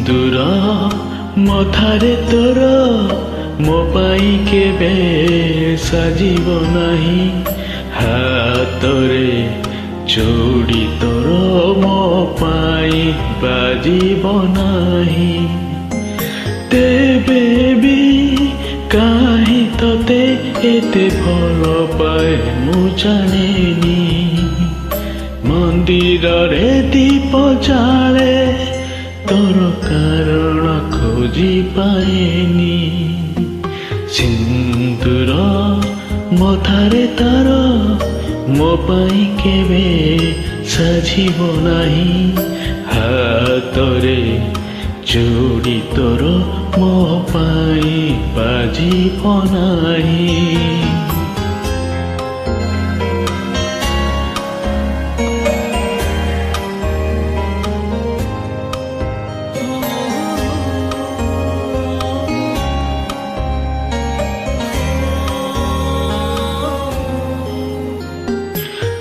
ସିନ୍ଦୁର ମଥାରେ ତୋର ମୋ ପାଇଁ କେବେ ସାଜିବ ନାହିଁ। ହାତରେ ଚୁଡ଼ି ତୋର ମୋ ପାଇଁ ବାଜିବ ନାହିଁ। ତେବେ ବି କାହିଁ ତତେ ଏତେ ଭଲ ପାଏ ମୁଁ ଜାଣିନି। ମନ୍ଦିରରେ ଦୀପ ଜାଳେ ତୋର କାରଣ ଖୋଜି ପାଏନି। ସିନ୍ଦୁର ମଥାରେ ତାର ମୋ ପାଇଁ କେବେ ସାଜିବ ନାହିଁ। ହାତରେ ଚୁଡ଼ି ତୋର ମୋ ପାଇଁ ବାଜିବ ନାହିଁ।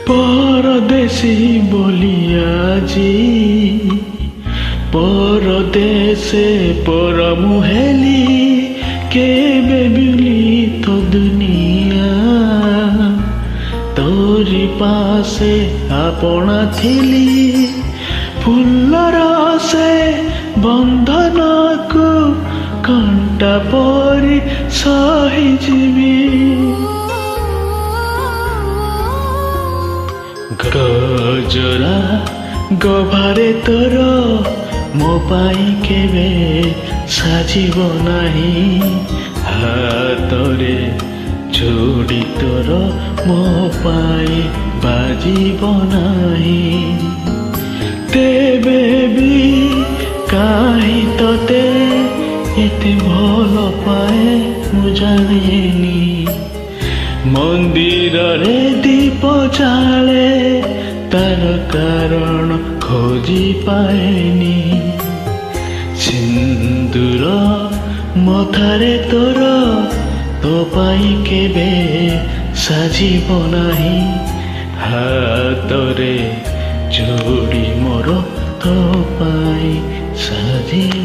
পরদেশী বলিয়া আজি পরদেশে পরমু হেলি কেবে বিলি তো দুনিয়া তোরি পাশে আপনা থিলি ফুলর সে বন্ধনকু কণ্টা পরি সহিଯିବି। গজরা গভারে তোর ମୋ ପାଇଁ କେବେ ସାଜିବ ନାହିଁ। ହାତରେ ଚୁଡ଼ି ତୋର ମୋ ପାଇଁ ବାଜିବ ନାହିଁ। ତେବେ ବି କାହିଁ ତତେ ଏତେ ଭଲ ପାଏ ମୁଁ ଜାଣିନି। ମନ୍ଦିରରେ ଦୀପ ଜାଳେ ତାର କାରଣ ଖୋଜି ପାଏନି। ସିନ୍ଦୁର ମଥାରେ ତୋର ତୋ ପାଇଁ କେବେ ସାଜିବ ନାହିଁ। ହାତରେ ଚୁଡ଼ି ମୋର ତୋ ପାଇଁ ସାଜିବ